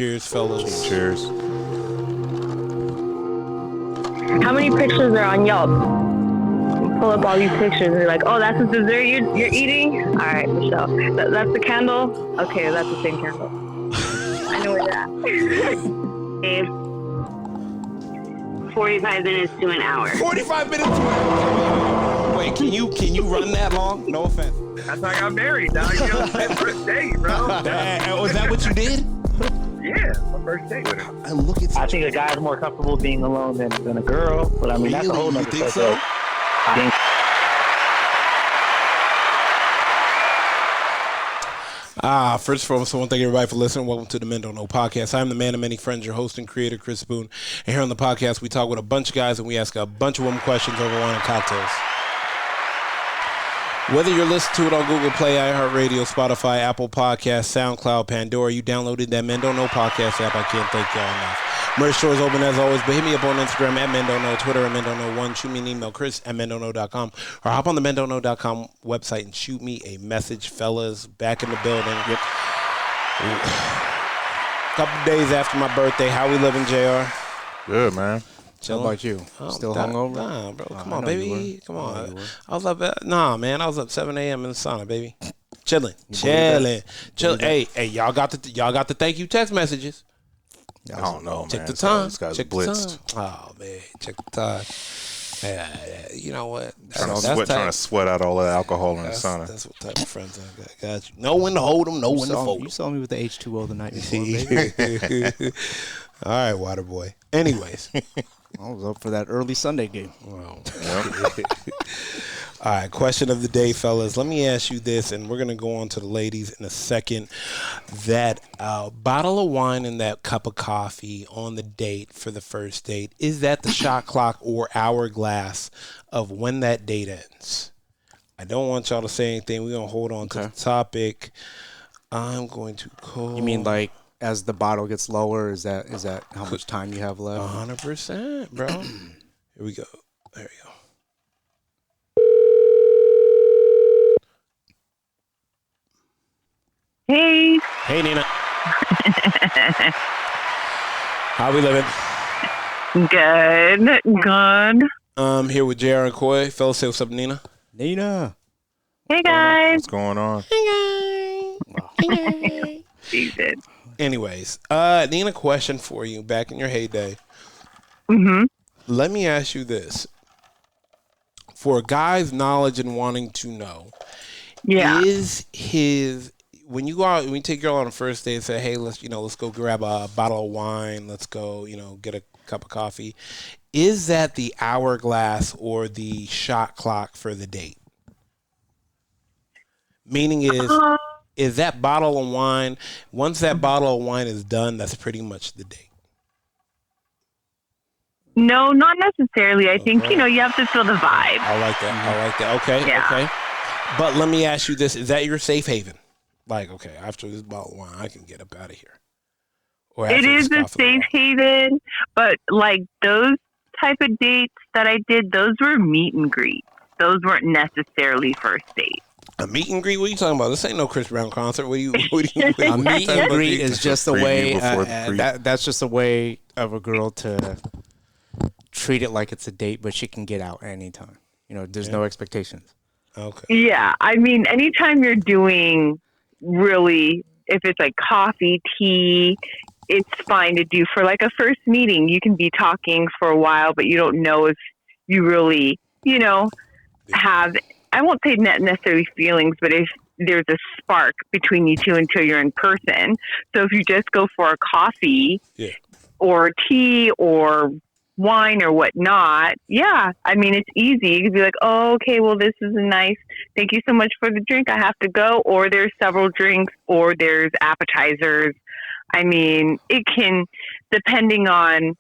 Cheers, fellas. Cheers. How many pictures are on Yelp? Pull up all these pictures and you're like, oh, that's the dessert you're eating? All right, Michelle. That's the candle? Okay, that's the same candle. I know where you're at. 45 minutes to an hour. 45 minutes to an hour. Wait, can you run that long? No offense. That's how I got married, dog. You know, first date, bro. Was that what you did? Yeah, my first date with her. I look at. I think a guy's more comfortable being alone than a girl, but I mean, that's a whole nother You think subject. so? I think First of all, I want to thank everybody for listening. Welcome to the Men Don't Know podcast. I'm the man of many friends, your host and creator, Chris Boone. And here on the podcast, we talk with a bunch of guys and we ask a bunch of women questions over wine and cocktails. Whether you're listening to it on Google Play, iHeartRadio, Spotify, Apple Podcasts, SoundCloud, Pandora, you downloaded that Men Don't Know podcast app, I can't thank y'all enough. Merch store is open as always, but hit me up on Instagram at Men Don't Know, Twitter at Men Don't Know 1. Shoot me an email, Chris at MenDon'tKnow.com, or hop on the MenDon'tKnow.com website and shoot me a message, fellas. Back in the building. Yep. Couple days after my birthday, how we living, JR? Good, man. Chillin'? How about you? Still hungover? Nah, bro. Come on, baby. Come on. I was up man. I was up 7 a.m. in the sauna, baby. Chilling. Hey, y'all got the thank you text messages. I don't know, man. Check the time. This guy's Check blitzed. the time. Oh, man. Check the time. Yeah, you know what? Trying to sweat out all that alcohol in the sauna. That's what type of friends I got. You know when to hold them, know when to fold them. You saw me with the H2O the night before, baby. All right, water boy. Anyways. I was up for that early Sunday game. Wow. All right, question of the day, fellas. Let me ask you this, and we're going to go on to the ladies in a second. That bottle of wine and that cup of coffee on the date for the first date, is that the shot clock or hourglass of when that date ends? I don't want y'all to say anything. We're going to hold on to the topic. I'm going to call. You mean like as the bottle gets lower, is that how much time you have left? 100%, bro. Here we go. There we go. Hey. Hey, Nina. How we living? Good. I'm here with JR and Coy. Fellas, say what's up, Nina. Nina. Hey, guys. What's going on? Jesus. Anyways, Nina, question for you. Back in your heyday, let me ask you this: for a guy's knowledge and wanting to know, is his when you go out, when you take a girl on a first date and say, "Hey, let's go grab a bottle of wine, let's go, get a cup of coffee," is that the hourglass or the shot clock for the date? Meaning is that bottle of wine, once that bottle of wine is done, that's pretty much the date? No, not necessarily. I think, you have to feel the vibe. I like that. Okay. But let me ask you this. Is that your safe haven? Like, okay, after this bottle of wine, I can get up out of here. Or it is a safe haven, but like those type of dates that I did, those were meet and greets. Those weren't necessarily first dates. A meet and greet? What are you talking about? This ain't no Chris Brown concert. What are you a meet and greet is just a way. That that's just a way of a girl to treat it like it's a date, but she can get out anytime. There's no expectations. Okay. Yeah, I mean, anytime you're doing really, if it's like coffee, tea, it's fine to do for like a first meeting. You can be talking for a while, but you don't know if you really, have. I won't say not necessarily feelings, but if there's a spark between you two until you're in person. So if you just go for a coffee or tea or wine or whatnot, I mean, it's easy. You can be like, oh, okay, well, this is nice. Thank you so much for the drink. I have to go. Or there's several drinks or there's appetizers. I mean, it can, depending on,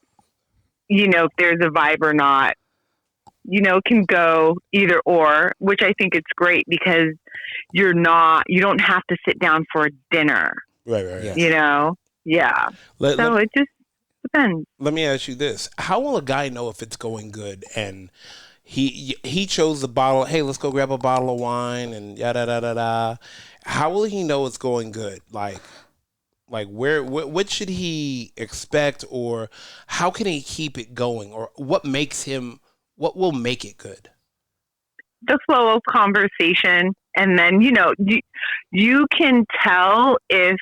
if there's a vibe or not, can go either or, which I think it's great because you don't have to sit down for a dinner. Right. Yes. It just depends. Let me ask you this. How will a guy know if it's going good and he chose the bottle, hey, let's go grab a bottle of wine and yada da da da. How will he know it's going good? Like Like, what should he expect, or how can he keep it going, or what will make it good? The flow of conversation, and then you can tell if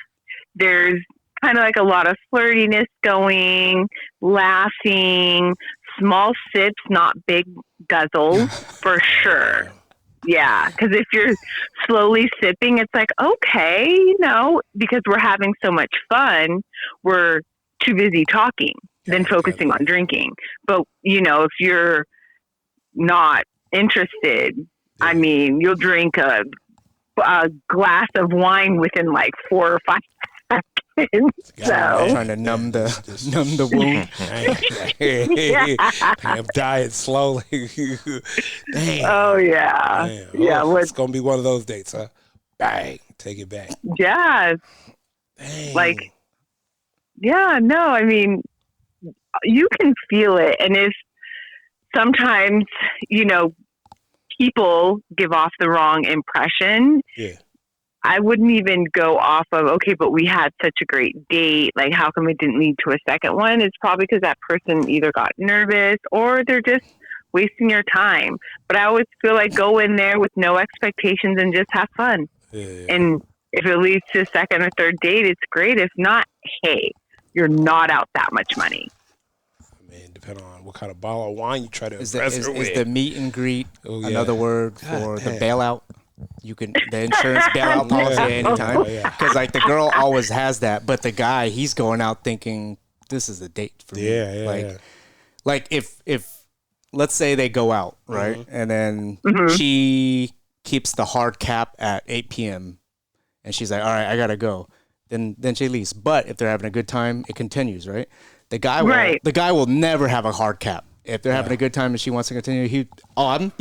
there's kind of like a lot of flirtiness going, laughing, small sips, not big guzzles, for sure. Yeah, because if you're slowly sipping, it's like, okay, because we're having so much fun, we're too busy talking than focusing on drinking. But, if you're not interested, I mean, you'll drink a glass of wine within like 4 or 5 seconds. So trying to numb the wound. Damn, diet slowly. Damn. Oh yeah. Damn. Yeah. It's gonna be one of those dates, huh? Bang, take it back. Yeah. Dang. Like, yeah, no, I mean, you can feel it. And if sometimes, people give off the wrong impression, yeah, I wouldn't even go off of, okay, but we had such a great date. Like, how come it didn't lead to a second one? It's probably because that person either got nervous or they're just wasting your time. But I always feel like go in there with no expectations and just have fun. yeah. And if it leads to a second or third date, it's great. If not, hey, you're not out that much money. Man, depending on what kind of bottle of wine you try to Is impress her with. the meet and greet another word for the damn. bailout? You can the insurance bailout policy at any time, because like the girl always has that, but the guy, he's going out thinking this is a date for me. Like if let's say they go out, right, and then she keeps the hard cap at 8 p.m. and she's like, all right, I gotta go. Then she leaves. But if they're having a good time, it continues, right? The guy will never have a hard cap. If they're having a good time and she wants to continue, I'm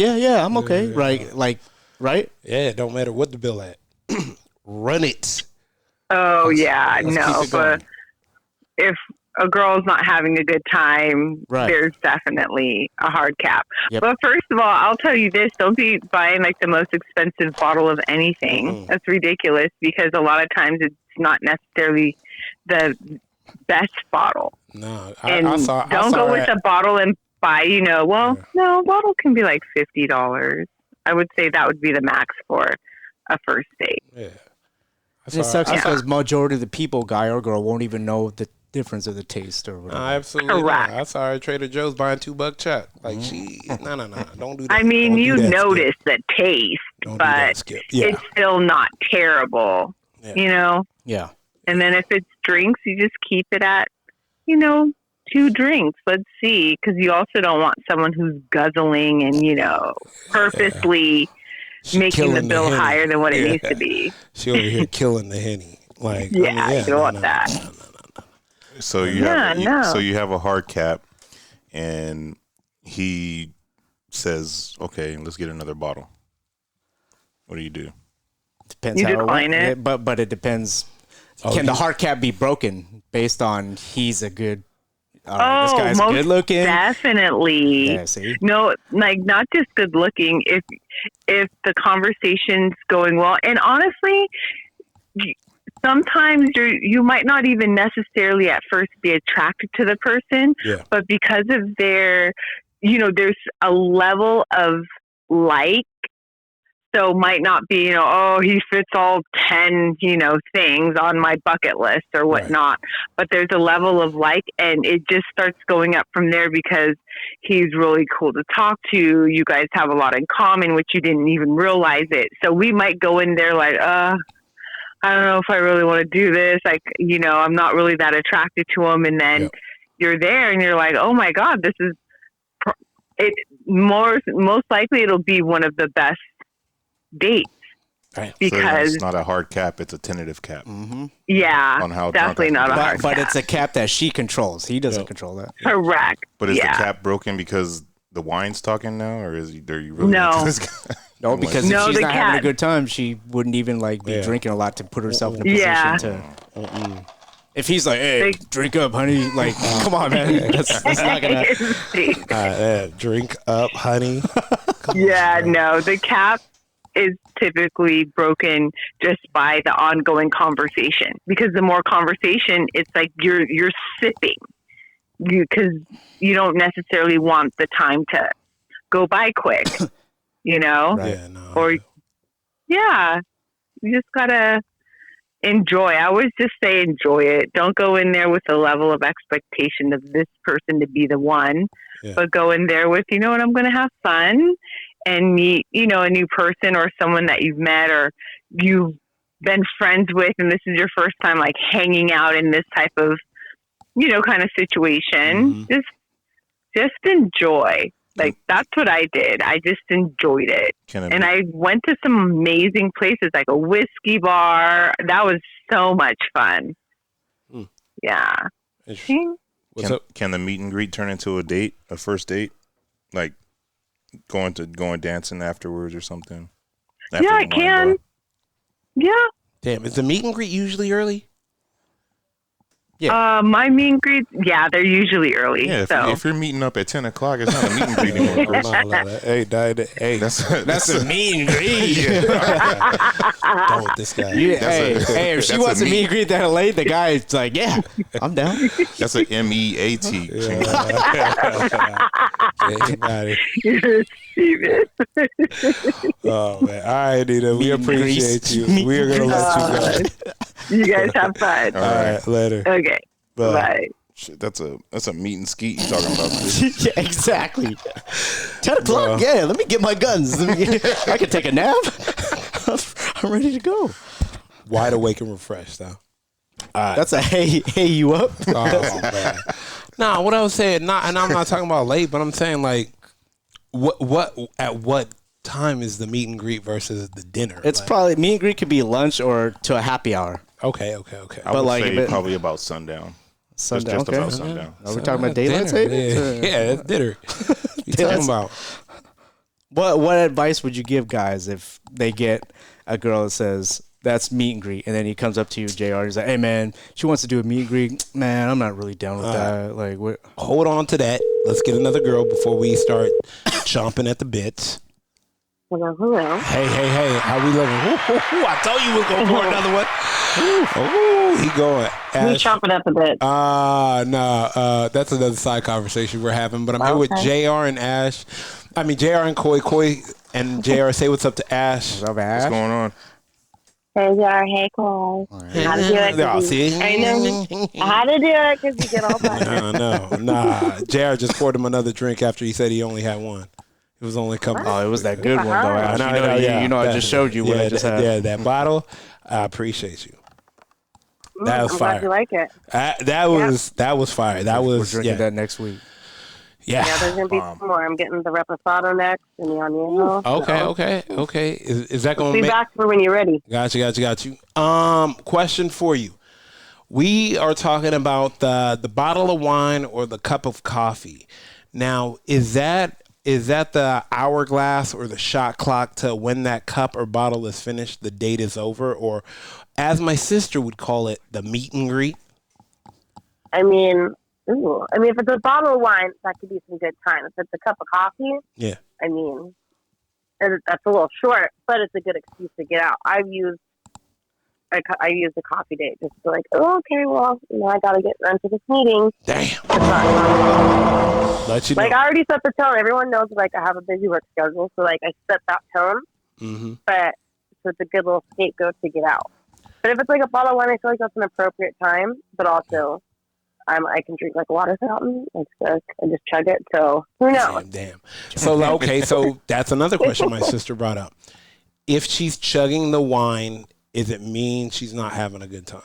okay, right? Like, right? Yeah, it don't matter what the bill at. Run it. Oh, Let's no. keep it going. But if a girl's not having a good time, there's definitely a hard cap. Yep. But first of all, I'll tell you this. Don't be buying like the most expensive bottle of anything. That's ridiculous, because a lot of times it's not necessarily the best bottle. No, don't go with a bottle and buy, no, a bottle can be like $50. I would say that would be the max for a first date. Yeah. It sucks because majority of the people, guy or girl, won't even know the difference of the taste or whatever. Absolutely. Correct. I saw her at Trader Joe's buying $2 chuck. Like no, don't do that. I mean, Don't you do that, notice Skip. the taste, Don't do but that, Skip. Yeah. it's still not terrible, Yeah. And then if it's drinks, you just keep it at, 2 drinks. Let's see, because you also don't want someone who's guzzling and, purposely making the bill higher than what it needs to be. She over here killing the Henny. Like, you don't want that. No. So you have a hard cap, and he says, "Okay, let's get another bottle." What do you do? Depends You how decline it. But it depends. Can the hard cap be broken based on he's a good? This guy's most good looking. Definitely. Yeah, see? No, like not just good looking. If the conversation's going well, and honestly, sometimes you might not even necessarily at first be attracted to the person, but because of their, there's a level of like. So might not be, he fits all 10, things on my bucket list or whatnot. But there's a level of like, and it just starts going up from there because he's really cool to talk to. You guys have a lot in common, which you didn't even realize it. So we might go in there like, I don't know if I really want to do this. Like, I'm not really that attracted to him. And then you're there and you're like, oh my God, this is it. Most likely it'll be one of the best dates, because so it's not a hard cap, it's a tentative cap. Yeah, on how definitely not a hard but cap. it's a cap that she controls. He doesn't control that. Correct. But is the cap broken because the wine's talking now, or are you really No. into this guy? No, because if she's the not having a cap- good time, she wouldn't even be drinking a lot to put herself in a position to. If he's like, "Hey, drink up, honey," like, come on, man, that's not gonna. Drink up, honey. No, the cap is typically broken just by the ongoing conversation, because the more conversation, it's like you're sipping, because you don't necessarily want the time to go by quick, you know? Right. Yeah, no. Or yeah, you just gotta enjoy. I always just say enjoy it. Don't go in there with a level of expectation of this person to be the one, but go in there with, you know what, I'm going to have fun and meet, you know, a new person or someone that you've met or you've been friends with, and this is your first time like hanging out in this type of, you know, kind of situation. Just enjoy. Like, that's what I did. I just enjoyed it. And I went to some amazing places, like a whiskey bar. That was so much fun. Yeah. Can the meet and greet turn into a date, a first date? Like going dancing afterwards or something? Yeah, it can. Yeah. Damn, is the meet and greet usually early? Yeah. My meet and greets, they're usually early. Yeah, if you're meeting up at 10 o'clock, it's not a meet and greet anymore. Hey, that's a meet and greet. Done with this guy. Hey, if she wants a meet and greet that late, the guy's like, yeah, I'm down. That's an MEAT. Oh man! All right, Nita, we appreciate you. We are gonna let you go. You guys have fun. All right, later. Okay. Bye. Shit, that's a meet and skeet you're talking about. Yeah, exactly. 10 o'clock. Yeah, let me get my guns. I can take a nap. I'm ready to go. Wide awake and refreshed, though. That's a hey you up. Oh man. Nah, what I was saying, and I'm not talking about late, but I'm saying like, at what time is the meet and greet versus the dinner? It's probably meet and greet could be lunch or to a happy hour. Okay. I would say probably about sundown. Sundown. Just about sundown. Are we talking about daylight savings? Yeah, that's dinner. What you talking about? What advice would you give guys if they get a girl that says that's meet and greet, and then he comes up to you, JR, he's like, hey man, she wants to do a meet and greet. Man, I'm not really down with that. Like, what? Hold on to that. Let's get another girl before we start chomping at the bits. Hello. Hey, how we living? I told you we was going for another one. Oh, he going. We chomping up a bit. That's another side conversation we're having. But I'm here with JR and Ash. I mean, JR and Koi. Koi and JR, say what's up to Ash. What's up, Ash? What's going on? Hey, JR. Hey, Koi. How to do it? I know how to do it because you get all that. Nah. JR just poured him another drink after he said he only had one. It was only coming. Oh, it was that good one, though. Ash. I just showed you what I just had. Yeah, that bottle. I appreciate you. That was fire. Glad you like it. That was fire. We're drinking that next week. Yeah, there's gonna be some more. I'm getting the reposado next and the añejo. Okay. Is that going to be back for when you're ready? Got you. Question for you. We are talking about the bottle of wine or the cup of coffee. Now, is that the hourglass or the shot clock to when that cup or bottle is finished, the date is over? Or, as my sister would call it, the meet and greet? I mean, if it's a bottle of wine, that could be some good time. If it's a cup of coffee, yeah. I mean, that's a little short, but it's a good excuse to get out. I used a coffee date just to be like, okay, well, I got to get run to this meeting. Damn. Let you know. Like, I already set the tone. Everyone knows, like, I have a busy work schedule, so, like, I set that tone. Mm-hmm. But so it's a good little scapegoat to get out. But if it's like a bottle of wine, I feel like that's an appropriate time. But also, I can drink like a water fountain and just chug it. So who knows? Damn. So that's another question my sister brought up. If she's chugging the wine, does it mean she's not having a good time?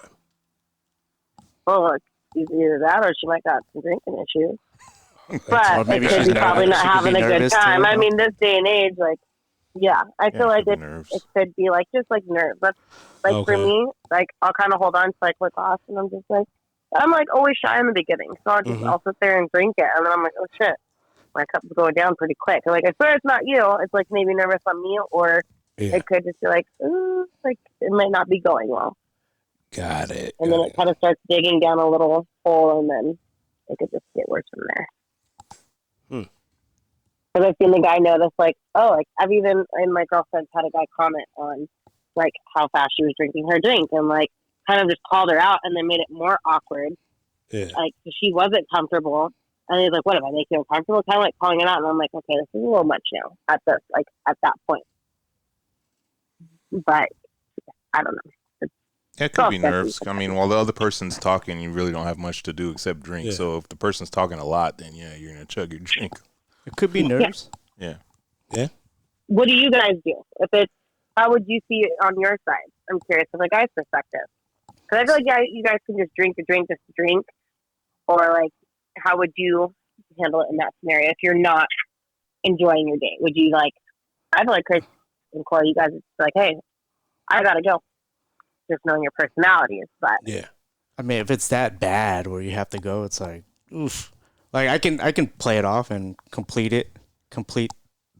Well, look, either that or she might got some drinking issues. But maybe she's probably not having a good time. Too, I mean, this day and age, like, I feel like it could be like just like nerves. That's like for me, like I'll kind of hold on to like lip gloss, and I'm like always shy in the beginning, so I'll sit there and drink it, and then I'm like, oh shit, my cup's going down pretty quick. And, like, I swear it's not you. It's like maybe nervous on me, or it could just be like, like it might not be going well. Got it. And then it kind of starts digging down a little hole, and then it could just get worse from there. Because I've seen the guy notice, like, oh, like, I've even, and my girlfriend's had a guy comment on, like, how fast she was drinking her drink and, like, kind of just called her out and then made it more awkward. Yeah. Like, she wasn't comfortable. And he's like, what, if I make you uncomfortable? Kind of like calling it out. And I'm like, okay, this is a little much now at that point. But, I don't know. It could be nerves. I mean, while the other person's talking, you really don't have much to do except drink. Yeah. So if the person's talking a lot, then yeah, you're going to chug your drink. It could be nerves. Yeah. Yeah. What do you guys do? How would you see it on your side? I'm curious from a guy's perspective. Because I feel like you guys can just drink just to drink. Or like, how would you handle it in that scenario if you're not enjoying your date? Would you like, I feel like Chris and Corey, you guys are like, hey, I got to go. Just knowing your personalities. But yeah. I mean, if it's that bad where you have to go, it's like, oof. Like I can play it off and complete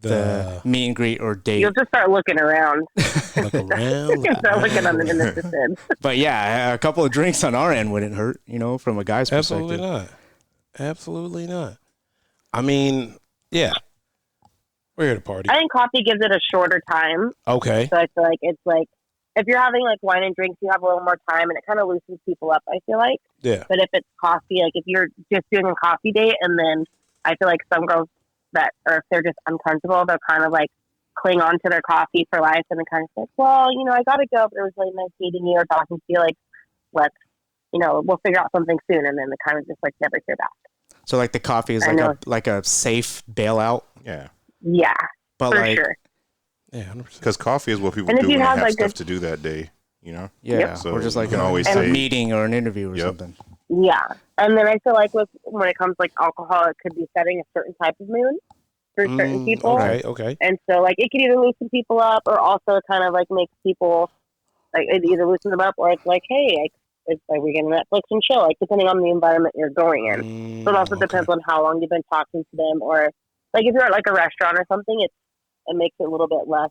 the meet and greet or date. You'll just start looking around. Look around. You'll start looking under the necessary. But yeah, a couple of drinks on our end wouldn't hurt, from a guy's perspective. Absolutely not. I mean, yeah. We're here to party. I think coffee gives it a shorter time. Okay. So I feel like it's like, if you're having like wine and drinks, you have a little more time and it kind of loosens people up, I feel like. Yeah. But if it's coffee, like if you're just doing a coffee date and then I feel like some girls or if they're just uncomfortable, they'll kind of like cling on to their coffee for life and then kind of like, well, I got to go, but it was really nice meeting you or talking to you. Like, let's, we'll figure out something soon. And then they kind of just like never hear back. So like the coffee is like a safe bailout. Yeah. Yeah. But for like, sure. Yeah, 100%. Because coffee is what people do when they have stuff to do that day, Yeah, yep. So or just like a meeting or an interview or something. Yeah, and then I feel like when it comes to like alcohol, it could be setting a certain type of mood for certain people. Okay. And so like it could either loosen people up or also kind of like makes people like it either loosen them up or it's like, hey, it's like we're getting Netflix and chill, like depending on the environment you're going in. So it also depends on how long you've been talking to them, or like if you're at like a restaurant or something, it makes it a little bit less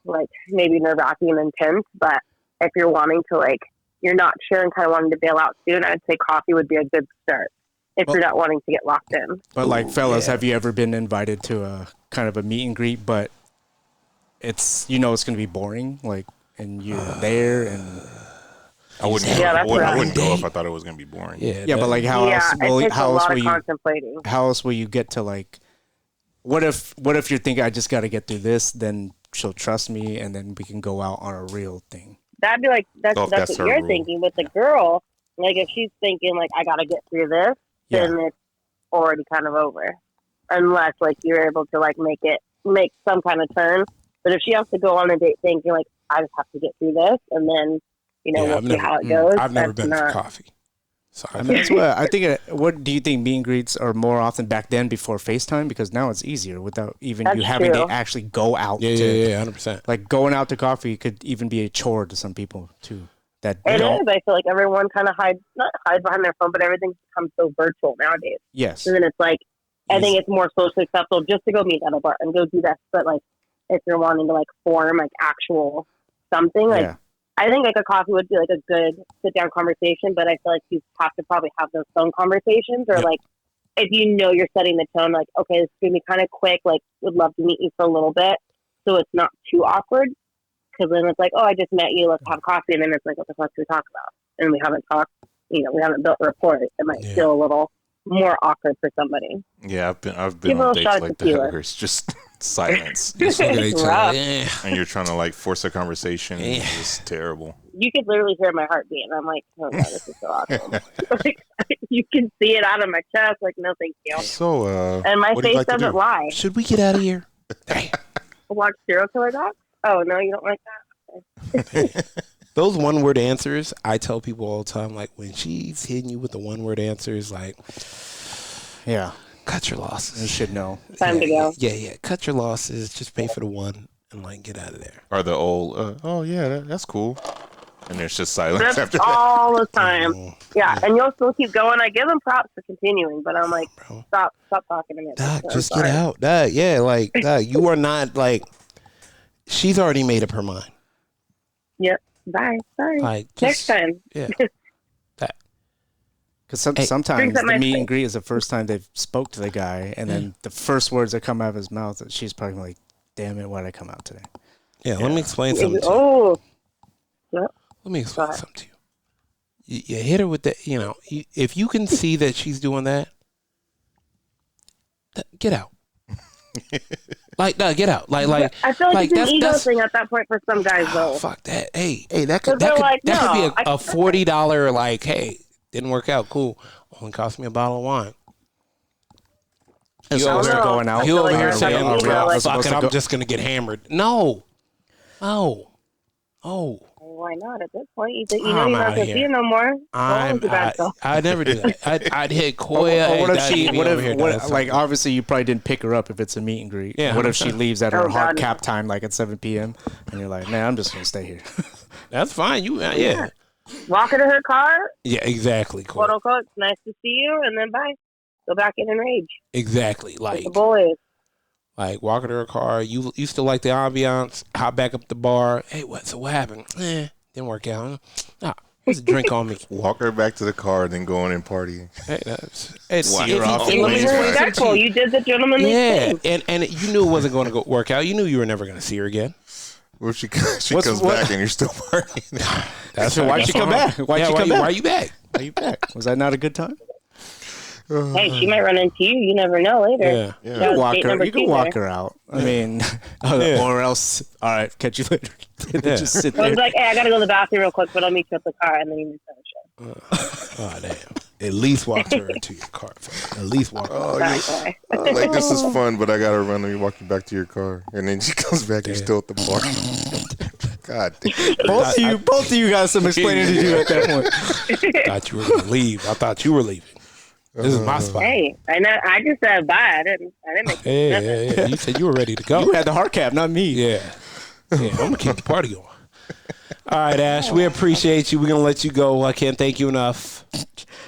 like maybe nerve-wracking and intense. But if you're wanting to like, you're not sure and kind of wanting to bail out soon, I'd say coffee would be a good start if you're not wanting to get locked in. But like, fellas, have you ever been invited to a kind of a meet and greet, but it's it's going to be boring, like, and you're there and I wouldn't go if I thought it was going to be boring. Yeah, but like how else will you get to like, what if you're thinking I just got to get through this, then she'll trust me and then we can go out on a real thing. That'd be like, that's what you're thinking. With the girl, like if she's thinking like, I got to get through this, then it's already kind of over. Unless like you're able to like make some kind of turn. But if she has to go on a date thinking like, I just have to get through this and then, we'll see how it goes. I've never been for coffee. So I mean, that's what I think. What do you think meet and greets are more often back then before FaceTime? Because now it's easier without even you having to actually go out. Yeah, 100%. Like going out to coffee could even be a chore to some people too. It is. I feel like everyone kind of not hides behind their phone, but everything's become so virtual nowadays. Yes. And then it's like, I think it's more socially acceptable just to go meet at a bar and go do that. But like, if you're wanting to like form like actual something, like I think like a coffee would be like a good sit down conversation. But I feel like you have to probably have those phone conversations, or like if you're setting the tone, like okay, this is gonna be kind of quick. Like, would love to meet you for a little bit, so it's not too awkward. Because then it's like, oh, I just met you, let's have coffee, and then it's like, what the fuck do we talk about? And we haven't talked, we haven't built a rapport. It might feel a little more awkward for somebody. Yeah, I've been on dates like that where it's just silence. And you're trying to like force a conversation. And it's just terrible. You could literally hear my heartbeat, and I'm like, oh god, this is so awkward. Like, you can see it out of my chest. Like, no, thank you. So, and my face doesn't lie. Should we get out of here? Watch serial killer docs? Oh no, you don't like that? Those one-word answers, I tell people all the time, like when she's hitting you with the one-word answers, like, cut your losses. You should know. Time to go. Yeah. Cut your losses. Just pay for the one and like get out of there. Or the old, oh yeah, that's cool. And there's just silence after that. All the time. And you'll still keep going. I give them props for continuing, but I'm like, stop talking to me. Just get out. You are not like, she's already made up her mind. Yep. Bye. Sorry. Like, next time. Yeah. Because sometimes the meet and greet is the first time they've spoke to the guy, and then the first words that come out of his mouth, she's probably like, "Damn it, why'd I come out today?" Yeah, let me explain something to you. Oh, yeah. Let me explain something to you. You hit her with that. If you can see that she's doing that, get out. No, get out. I feel like it's an ego thing at that point for some guys, though. Fuck that. Hey, that could be a $40 like, hey, didn't work out. Cool. Only cost me a bottle of wine. And so we're going out. He over here saying, fuck it, I'm just gonna get hammered. No. Why not at this point? You know you're not going to see it no more. I never do that. I'd hit Koya. What if like, obviously you probably didn't pick her up if it's a meet and greet. Yeah. What if she leaves at her hard cap time, like at 7 p.m., and you're like, man, I'm just going to stay here. That's fine. Walk her to her car. Yeah, exactly. Quote unquote, nice to see you, and then bye. Go back in and rage. Exactly. Like the boys. Like walk her to her car. You still like the ambiance. Hop back up the bar. Hey, what happened? Didn't work out. Nah, what's a drink on me? Walk her back to the car, and then go in and party. Hey, you did the gentlemanly thing. and you knew it wasn't going to work out. You knew you were never going to see her again. Well, she comes back and you're still partying. That's why'd she come back? Why are you back? Are you back? Was that not a good time? Hey, she might run into you. You never know later. Yeah. You can walk her out. I mean, or else, all right, catch you later. Just sit there. I was like, hey, I got to go to the bathroom real quick, but I'll meet you at the car, and then you can finish it. Oh, damn. At least walk her to your car. At least walk her. Like, this is fun, but I got to run. Let me walk you back to your car. And then she comes back, you're still at the bar. God damn. Both of you got some explaining to do at that point. Thought you were going to leave. I thought you were leaving. This is my spot. Hey, I just said bye. I didn't make it. Yeah. You said you were ready to go. You had the hard cap, not me. Yeah. I'm going to keep the party going. All right, Ash, we appreciate you. We're going to let you go. I can't thank you enough.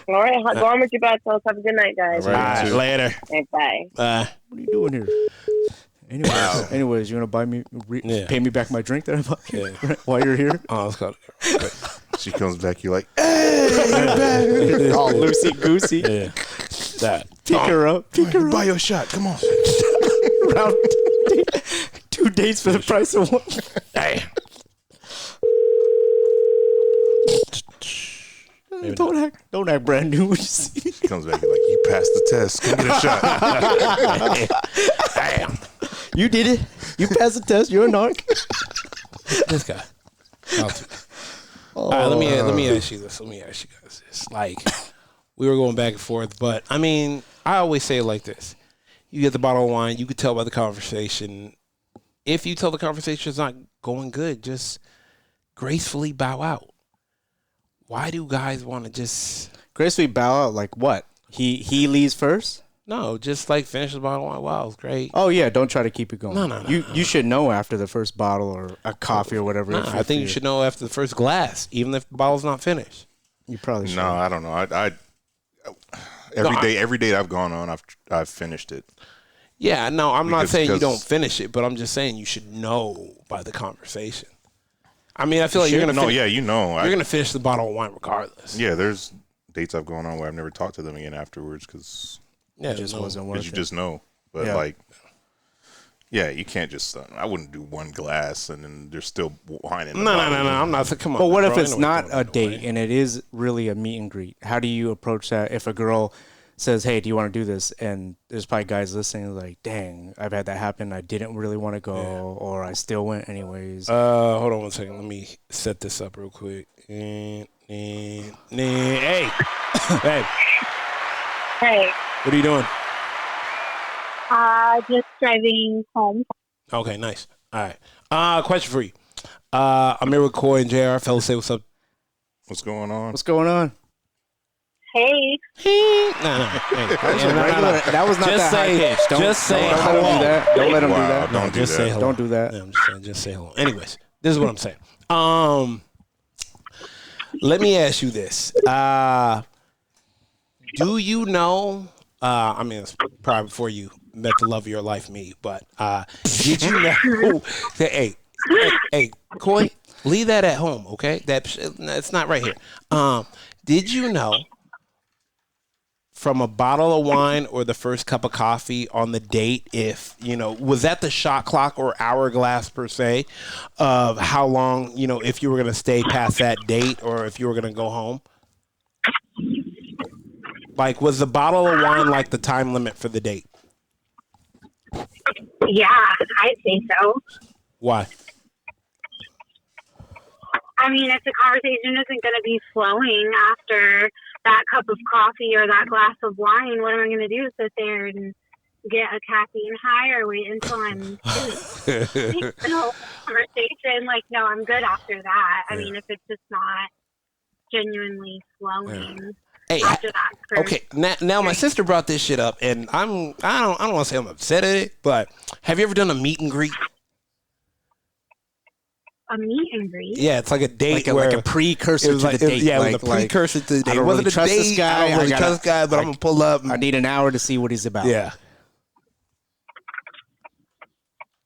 All right, go on with your bad selves. Have a good night, guys. All right, later. Okay, bye. Bye. What are you doing here? Anyways, you want to buy me, pay me back my drink that I bought while you're here? Oh, let's go. She comes back, you're like, hey, you're back. All loosey-goosey. Yeah. Pick her up. Buy your shot. Come on. Round 2 dates for the price of one. Hey. Don't act brand new when you see me. She comes back, you're like, you passed the test. Come get a shot. Damn. You did it. You passed the test. You're a narc. This guy. All right, let me ask you this. Let me ask you guys this. Like, we were going back and forth, but I mean, I always say it like this. You get the bottle of wine, you could tell by the conversation. If you tell the conversation's not going good, just gracefully bow out. Why do guys want to just gracefully bow out? Like what? He leaves first? No, just like finish the bottle of wine. Wow, it's great. Oh yeah, don't try to keep it going. No. You should know after the first bottle or a coffee or whatever. No, I think you should know after the first glass, even if the bottle's not finished. You probably should. No, I don't know. Every date I've gone on, I've finished it. Yeah, no, I'm not saying you don't finish it, but I'm just saying you should know by the conversation. I mean, I feel like you're gonna know. Yeah, you know, you're gonna finish the bottle of wine regardless. Yeah, there's dates I've gone on where I've never talked to them again afterwards because it just wasn't worth it. You just know, but you can't just. I wouldn't do one glass and then there's still wine in the bottle. No. I'm not. Come on. But what if it's not a date and it is really a meet and greet? How do you approach that if a girl says, hey, do you want to do this? And there's probably guys listening like, dang, I've had that happen. I didn't really want to go or I still went anyways. Hold on one second. Let me set this up real quick. Hey. Hey. Hey. What are you doing? Just driving home. Okay, nice. All right. Question for you. I'm here with Coy and JR. Fellas, say what's up. What's going on? What's going on? Hey. No. That was not just that high pitch. Just say hello. Don't let him do that. Don't just say hello. Don't do that. Yeah, I'm just saying, just say hello. Anyways, this is what I'm saying. Let me ask you this. Do you know, I mean, it's probably before you met the love of your life, me, but did you know, hey, Coy, leave that at home, okay? It's not right here. Did you know from a bottle of wine or the first cup of coffee on the date? If was that the shot clock or hourglass per se of how long if you were going to stay past that date or if you were going to go home? Like, was the bottle of wine like the time limit for the date? Yeah, I think so. Why? I mean, if the conversation isn't going to be flowing after that cup of coffee or that glass of wine, what am I going to do? Sit there and get a caffeine high or wait until I'm the whole conversation? Like, no, I'm good after that. I mean, if it's just not genuinely flowing. Hey, okay. Now my sister brought this shit up, and I don't want to say I'm upset at it, but have you ever done a meet and greet? A meet and greet? Yeah, it's like a date like a precursor to the date. Yeah, it was a precursor to the date. I don't really trust this guy. I don't really trust this guy, but I'm gonna pull up. I need an hour to see what he's about. Yeah.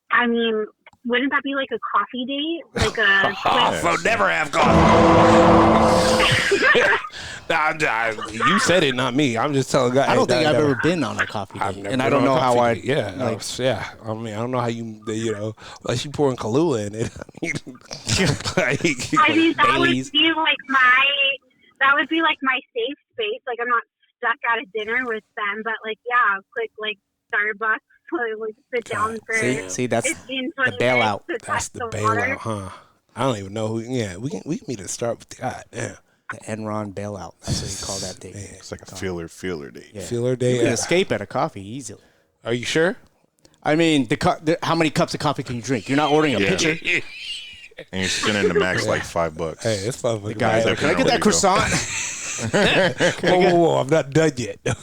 I mean, wouldn't that be like a coffee date? Like a so never have coffee. You said it, not me. I'm just telling guys. I don't think I've ever been on a coffee date, and I don't know how I. Yeah, yeah. I mean, I don't know how unless you pouring Kahlua in it. I mean, that would be like my safe space. Like, I'm not stuck at a dinner with them, but like, yeah, quick like Starbucks. Like sit down for see that's 15, the bailout. That's the bailout, huh? I don't even know who. Yeah, we can meet and start with God damn. The Enron bailout. That's what you call that date. Man, it's like a feeler date. Yeah. Feeler date. You can escape at a coffee easily. Are you sure? I mean, how many cups of coffee can you drink? You're not ordering a pitcher. And you're spending the max like $5. Hey, it's fun. The guy's like, can I get that croissant? Whoa, I'm not done yet. Can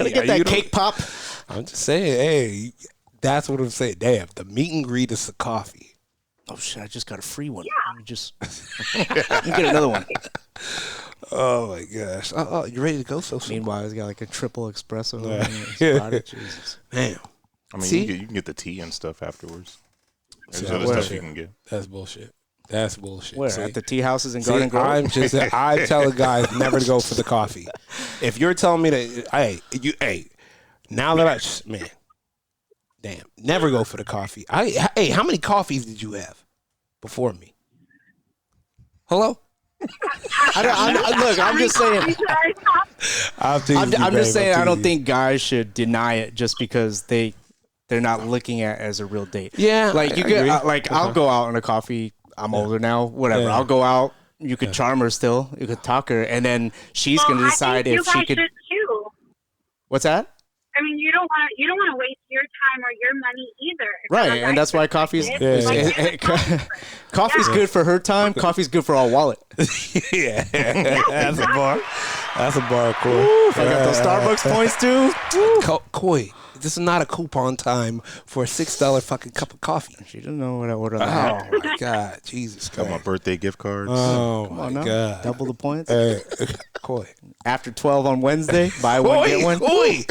I get that cake pop? I'm just saying, hey, that's what I'm saying. Damn, the meet and greet is the coffee. Oh shit! I just got a free one. Let me get another one. Oh my gosh! Oh, you ready to go? So soon? Meanwhile, he's got like a triple espresso. Jesus, damn. I mean, you can get the tea and stuff afterwards. There's other stuff you can get. That's bullshit. That's bullshit. Where? At the tea houses in Garden Grove? I'm telling guys never to go for the coffee. If you're telling me that, now that damn, never go for the coffee. Hey, how many coffees did you have before me? Hello? I'm just saying. I'm just saying. I don't think guys should deny it just because they're not looking at it as a real date. Yeah, like you could, I'll go out on a coffee. I'm older now. Whatever. Yeah. I'll go out. You could charm her still. You could talk her, and then she's gonna decide if she could. Too. What's that? I mean, you don't want to waste your time or your money either. Right, and that's why coffee's coffee's good for her time. Coffee's good for our wallet. Yeah, that's a bar. That's a bar, Coy. I got those Starbucks points too. Coy, this is not a coupon time for a $6 fucking cup of coffee. She doesn't know what I ordered. Oh my God, Jesus! Got my birthday gift cards. Oh my God, double the points. Coy, after 12 on Wednesday, buy one get one. Coy.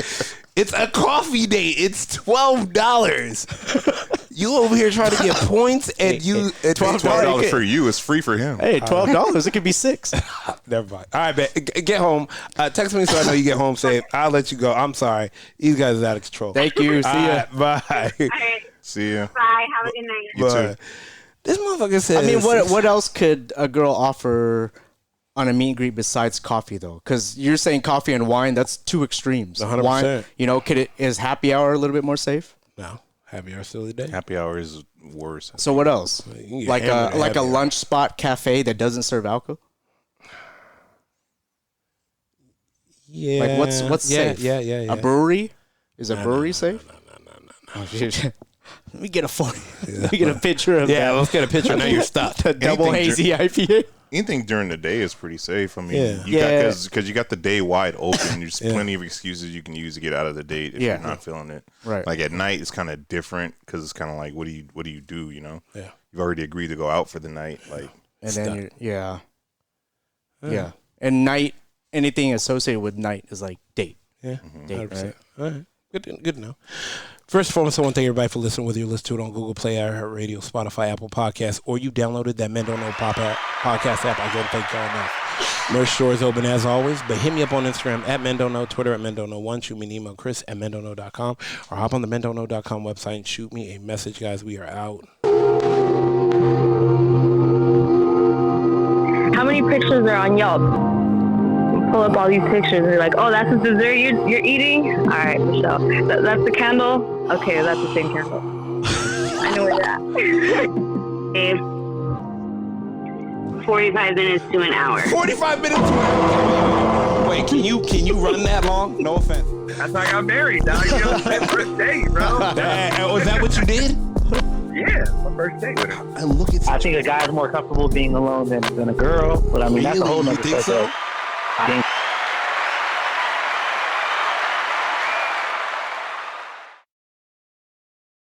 It's a coffee date. It's $12. You over here trying to get points, and $12 for you is free for him. Hey, $12. It could be $6. Never mind. All right, man. Get home. Text me so I know you get home safe. I'll let you go. I'm sorry. These guys are out of control. Thank you. See ya. Bye. All right. See ya. Bye. Have a good night. You too. This motherfucker says. I mean, what else could a girl offer on a meet and greet besides coffee, though? Because you're saying coffee and wine, that's two extremes. 100%. Wine, is happy hour a little bit more safe? No. Happy hour still the day. Happy hour is worse. So what else? Like a lunch spot cafe that doesn't serve alcohol? Yeah. Like what's safe? Yeah. A brewery? Is a brewery safe? No. Let me get a photo. Let me get a picture of that. Yeah, let's get a picture. Now you're stuck. The double hazy IPA. Anything during the day is pretty safe. I mean, because you got the day wide open. There's plenty of excuses you can use to get out of the date if you're not feeling it. Right. Like at night, it's kind of different because it's kind of like, what do you do? You know. Yeah. You've already agreed to go out for the night. Like. And then yeah. And night, anything associated with night is like date. Yeah. Date, 100%. right? All right. Good to know. First and foremost, I want to thank everybody for listening, whether you listen to it on Google Play, iHeartRadio, Spotify, Apple Podcasts, or you downloaded that Men Don't Know podcast app. I can't thank y'all enough. Merch store is open as always, but hit me up on Instagram at MenDon'tKnow, Twitter at MenDon'tKnow1. Shoot me an email, Chris@MenDon'tKnow.com, or hop on the MenDon'tKnow.com website and shoot me a message, guys. We are out. How many pictures are on Yelp? Pull up all these pictures and you're like, oh, that's the dessert you're eating? All right, Michelle. That's the candle? Okay, that's the same candle. I know where you're at. 45 minutes to an hour. 45 minutes to an hour. Wait, can you run that long? No offense. That's how I got married, dog. You know, first date, bro. Was that what you did? Yeah, my first date with her. And look at I think a guy's more comfortable being alone than a girl, but I mean, that's a whole Really? nother You think so? I think